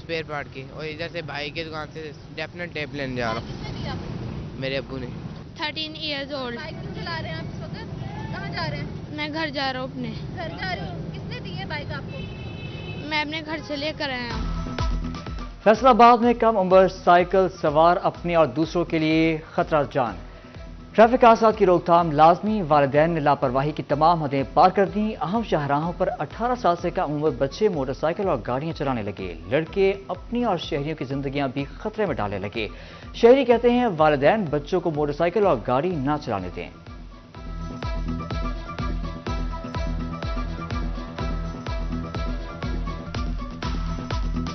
Spare part की, और इधर से भाई की दुकान से डेफिनेट टेप लेने जा रहा हूँ। किसने दिया आपको? मेरे अब्बू ने। 13 years old. बाइक क्यों चला रहे हैं आप इस वक्त? कहाँ जा रहे हैं? मैं घर जा रहा हूँ अपने. घर जा रहे हो? किसने दी है बाइक आपको? मैं अपने घर से लेकर आया हूँ. फैसलाबाद में कम उम्र साइकिल सवार अपने और दूसरों के लिए खतरा जान। ट्रैफिक हादसात की रोकथाम लाजमी, वालिदैन ने लापरवाही की तमाम हदें पार कर दी। अहम शाहराहों पर 18 साल से कम उम्र बच्चे मोटरसाइकिल और गाड़ियां चलाने लगे। लड़के अपनी और शहरियों की जिंदगियां भी खतरे में डालने लगे। शहरी कहते हैं वालिदैन बच्चों को मोटरसाइकिल और गाड़ी ना चलाने दें।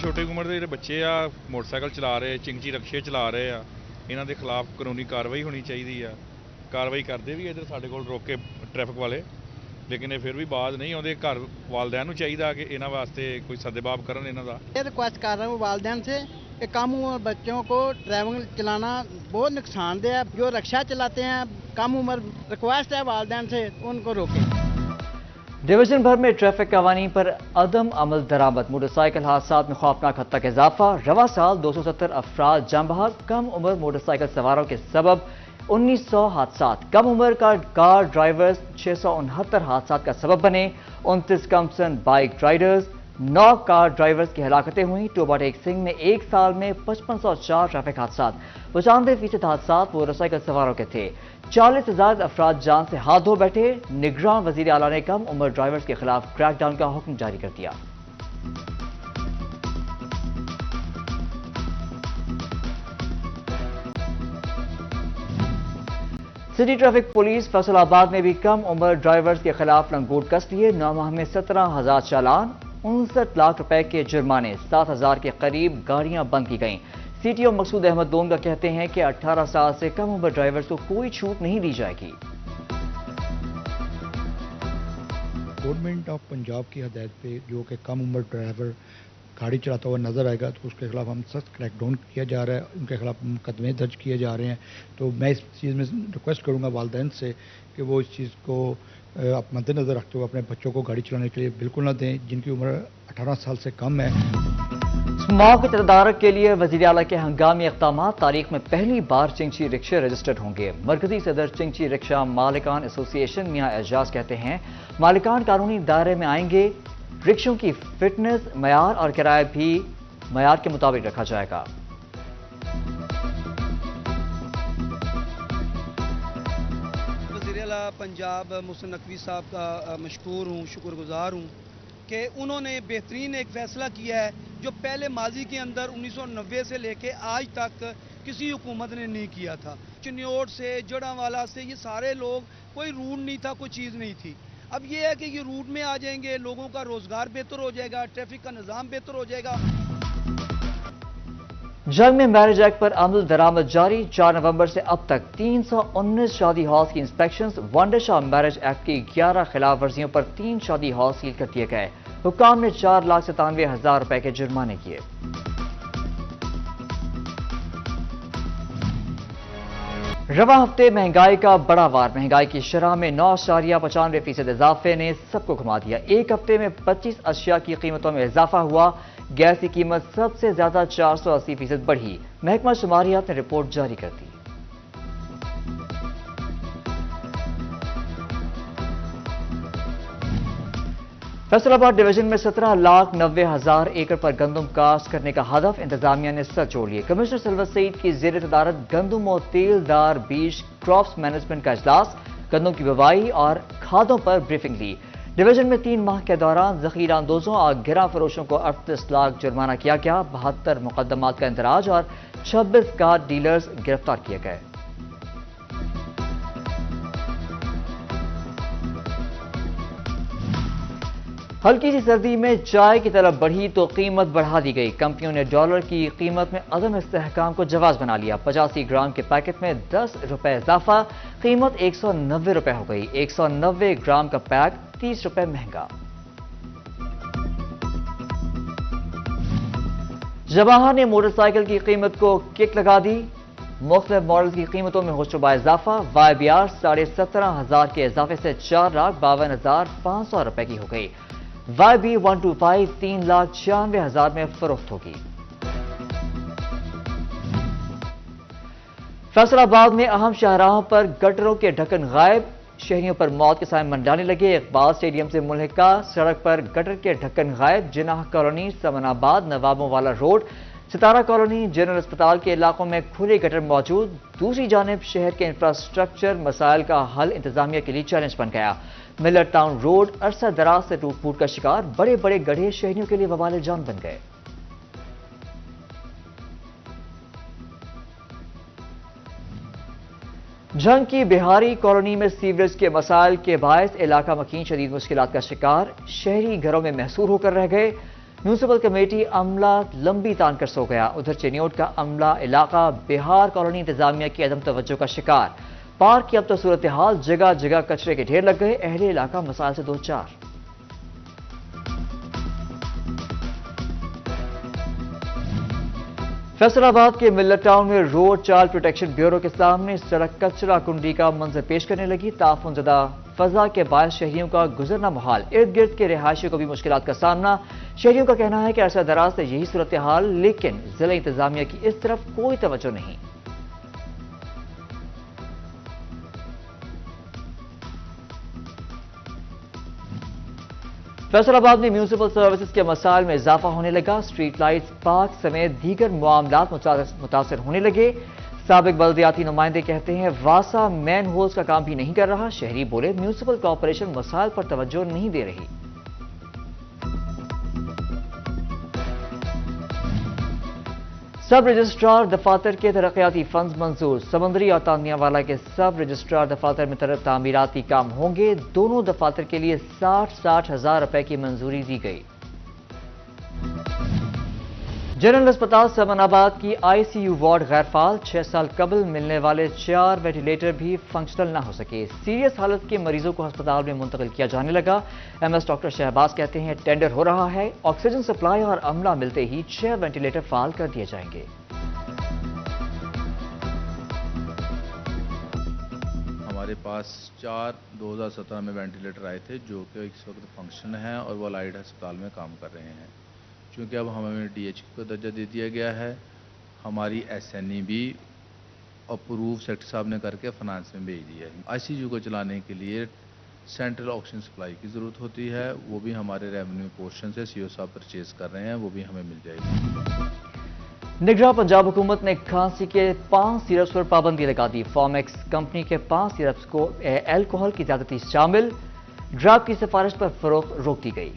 ਛੋਟੇ ਉਮਰ ਦੇ ਜਿਹੜੇ ਬੱਚੇ ਆ ਮੋਟਰਸਾਈਕਲ ਚਲਾ ਰਹੇ, ਚਿੰਗਚੀ ਰਕਸ਼ੇ ਚਲਾ ਰਹੇ ਆ, ਇਹਨਾਂ ਦੇ ਖਿਲਾਫ ਕਾਨੂੰਨੀ ਕਾਰਵਾਈ ਹੋਣੀ ਚਾਹੀਦੀ ਆ। ਕਾਰਵਾਈ ਕਰਦੇ ਵੀ ਇੱਧਰ ਸਾਡੇ ਕੋਲ ਰੋਕ ਕੇ ਟ੍ਰੈਫਿਕ ਵਾਲੇ, लेकिन ये फिर भी बात नहीं आते। घर वालदैन ਨੂੰ ਚਾਹੀਦਾ कि इन्हों वास्ते कोई सदेबाब करन इन्हों ਦਾ। ये रिक्वेस्ट कर रहा हूँ वालदैन से कि कम उम्र बच्चों को ड्राइविंग चलाना बहुत नुकसानदेह है। जो रिक्शा चलाते हैं कम उम्र, रिक्वेस्ट है वालदैन से उनको रोकें। डिवीजन भर में ट्रैफिक कवानीन पर अदम अमल दरामद। मोटरसाइकिल हादसात में खौफनाक हद तक इजाफा। रवा साल 270 अफराद जान बहक। कम उम्र मोटरसाइकिल सवारों के सबब 1900 हादसात। कम उम्र का कार ड्राइवर्स 669 हादसात का सबब बने। 29 कमसन बाइक राइडर्स, 9 कार ड्राइवर्स की हलाकतें हुई। टोबा टेक सिंह में एक साल में 5504 ट्रैफिक हादसात। 95% हादसात मोटरसाइकिल सवारों के थे। 40,000 अफराद जान से हाथ धो बैठे। निगरान वजीर आला ने कम उम्र ड्राइवर्स के खिलाफ क्रैकडाउन का हुक्म जारी कर दिया। सिटी ट्रैफिक पुलिस फैसलाबाद में भी कम उम्र ड्राइवर्स के खिलाफ लंगोट कस लिए। 9 माह में 17,000 चालान, 59 लाख रुपए के जुर्माने, 7,000 के करीब गाड़ियां बंद की गईं। सीटीओ मकसूद अहमद दोनगा कहते हैं कि 18 साल से कम उम्र ड्राइवर्स को कोई छूट नहीं दी जाएगी। गवर्नमेंट ऑफ पंजाब की हदायत पे जो कि कम उम्र ड्राइवर गाड़ी चलाता हुआ नज़र आएगा तो उसके खिलाफ हम सख्त क्रैकडाउन किया जा रहा है, उनके खिलाफ मुकदमे दर्ज किए जा रहे हैं। तो मैं इस चीज़ में रिक्वेस्ट करूंगा वालिदैन से कि वो इस चीज़ को आप मद्देनज़र रखते हुए अपने बच्चों को गाड़ी चलाने के लिए बिल्कुल ना दें जिनकी उम्र 18 साल से कम है। स्मॉग के तदारक के लिए वज़ीर आला के हंगामी इक़दाम। तारीख में पहली बार चिंची रिक्शे रजिस्टर्ड होंगे। मरकजी सदर चिंची रिक्शा मालिकान एसोसिएशन मियां एजाज कहते हैं मालिकान कानूनी दायरे में आएंगे। रिक्शों की फिटनेस, मयार और किराया भी मयार के मुताबिक रखा जाएगा। वज़ीर आला पंजाब मोहसिन नकवी साहब का मशकूर हूँ, शुक्रगुजार हूँ कि उन्होंने बेहतरीन एक फ़ैसला किया है जो पहले माजी के अंदर 1990 से लेके आज तक किसी हुकूमत ने नहीं किया था। चिन्योट से, जड़ावाला से, ये सारे लोग, कोई रूट नहीं था, कोई चीज़ नहीं थी। अब ये है कि ये रूट में आ जाएंगे, लोगों का रोजगार बेहतर हो जाएगा, ट्रैफिक का निज़ाम बेहतर हो जाएगा। जंग में मैरिज एक्ट पर अमल दरामद जारी। 4 नवंबर से अब तक 319 शादी हॉल्स की inspections. One Shah marriage act की 11 खिलाफ वर्जियों पर 3 शादी हॉल सील कर दिए गए। हुक्काम ने 4,97,000 रुपए के जुर्माने किए। रवा हफ्ते महंगाई का बड़ा वार। महंगाई की शरह में 9.95% इजाफे ने सबको घुमा दिया। एक हफ्ते में 25 अशिया की कीमतों में इजाफा हुआ। गैस की कीमत सबसे ज्यादा 480% बढ़ी। महकमा शुमारियात ने रिपोर्ट जारी कर दी। फैसलाबाद डिवीजन में 17,90,000 एकड़ पर गंदम काश्त करने का हदफ इंतजामिया ने सर जोड़ लिए। कमिश्नर सिल्वर सईद की जेर तदारत गंदम और तेलदार बीज क्रॉप्स मैनेजमेंट का इजलास। गंदम की बुवाई और खादों पर ब्रीफिंग ली। डिवीजन में 3 माह के दौरान जखीरा अंदोजों और गिरा फरोशों को 38 लाख जुर्माना किया गया। 72 मुकदमात का इंदराज और 26 कार डीलर्स गिरफ्तार किए गए। हल्की सी सर्दी में चाय की तलब बढ़ी तो कीमत बढ़ा दी गई। कंपनियों ने डॉलर की कीमत में अदम इस्तेहकाम को जवाज बना लिया। 85 ग्राम के पैकेट में 10 रुपए इजाफा। कीमत 190 रुपए हो गई। 190 ग्राम का पैक 30 रुपए महंगा। जवाहर ने मोटरसाइकिल की कीमत को किक लगा दी। मुख्तलिफ मॉडल की कीमतों में होशरुबा इजाफा। YBR 17,500 के इजाफे से 4,52,500 रुपए की हो गई। YB 125 3,96,000 में फरोख्त होगी। فیصل آباد میں اہم شاہراہوں پر گٹروں کے ڈھکن غائب، شہریوں پر موت کے سائے منڈانے لگے۔ اقبال اسٹیڈیم سے ملحقہ سڑک پر گٹر کے ڈھکن غائب، جناح کالونی، سمن آباد، نوابوں والا روڈ، ستارہ کالونی، جنرل اسپتال کے علاقوں میں کھلے گٹر موجود۔ دوسری جانب شہر کے انفراسٹرکچر مسائل کا حل انتظامیہ کے لیے چیلنج بن گیا۔ ملر ٹاؤن روڈ عرصہ دراز سے ٹوٹ پھوٹ کا شکار، بڑے بڑے گڑھے شہریوں کے لیے وبال جان بن گئے۔ جنگ کی بہاری کالونی میں سیوریج کے مسائل کے باعث علاقہ مکین شدید مشکلات کا شکار، شہری گھروں میں محصور ہو کر رہ گئے۔ میونسپل کمیٹی عملہ لمبی تان کر سو گیا۔ ادھر چنیوٹ کا عملہ علاقہ بہار کالونی انتظامیہ کی عدم توجہ کا شکار، پارک کی اب تو صورتحال، جگہ جگہ کچرے کے ڈھیر لگ گئے، اہل علاقہ مسائل سے دوچار۔ فیصل آباد کے ملر ٹاؤن میں روڈ چائلڈ پروٹیکشن بیورو کے سامنے سڑک کچرا کنڈی کا منظر پیش کرنے لگی۔ تعفن زدہ فضا کے باعث شہریوں کا گزرنا محال، ارد گرد کے رہائشیوں کو بھی مشکلات کا سامنا۔ شہریوں کا کہنا ہے کہ عرصہ دراز سے یہی صورتحال، لیکن ضلع انتظامیہ کی اس طرف کوئی توجہ نہیں۔ فیصل آباد میں میونسپل سروسز کے مسائل میں اضافہ ہونے لگا، اسٹریٹ لائٹس، پارک سمیت دیگر معاملات متاثر ہونے لگے۔ سابق بلدیاتی نمائندے کہتے ہیں واسا مین ہولز کا کام بھی نہیں کر رہا۔ شہری بولے میونسپل کارپوریشن مسائل پر توجہ نہیں دے رہی۔ سب رجسٹرار دفاتر کے ترقیاتی فنڈز منظور، سمندری اور تانیہ والا کے سب رجسٹرار دفاتر میں تعمیراتی کام ہوں گے۔ دونوں دفاتر کے لیے 60 ہزار روپے کی منظوری دی گئی۔ جنرل اسپتال سمن آباد کی آئی سی یو وارڈ غیر فعال، 6 سال قبل ملنے والے 4 وینٹیلیٹر بھی فنکشنل نہ ہو سکے۔ سیریس حالت کے مریضوں کو ہسپتال میں منتقل کیا جانے لگا۔ ایم ایس ڈاکٹر شہباز کہتے ہیں ٹینڈر ہو رہا ہے، آکسیجن سپلائی اور عملہ ملتے ہی 6 وینٹیلیٹر فعال کر دیے جائیں گے۔ ہمارے پاس 4 2017 میں وینٹیلیٹر آئے تھے جو کہ اس وقت فنکشن ہیں اور وہ الائڈ ہسپتال میں کام کر رہے ہیں۔ چونکہ اب ہمیں ڈی ایچ کا درجہ دے دیا گیا ہے، ہماری ایس این ای بھی اپروو سیکٹر صاحب نے کر کے فنانس میں بھیج دیا ہے۔ آئی سی یو کو چلانے کے لیے سینٹرل آکسیجن سپلائی کی ضرورت ہوتی ہے، وہ بھی ہمارے ریونیو پورشن سے سی او صاحب پرچیز کر رہے ہیں، وہ بھی ہمیں مل جائے گی۔ نگراں پنجاب حکومت نے کھانسی کے 5 سیرپس پر پابندی لگا دی۔ فارمیکس کمپنی کے 5 سیرپس کو الکوہل کی زیادتی شامل، ڈرگ کی سفارش پر فروخت روک دی گئی۔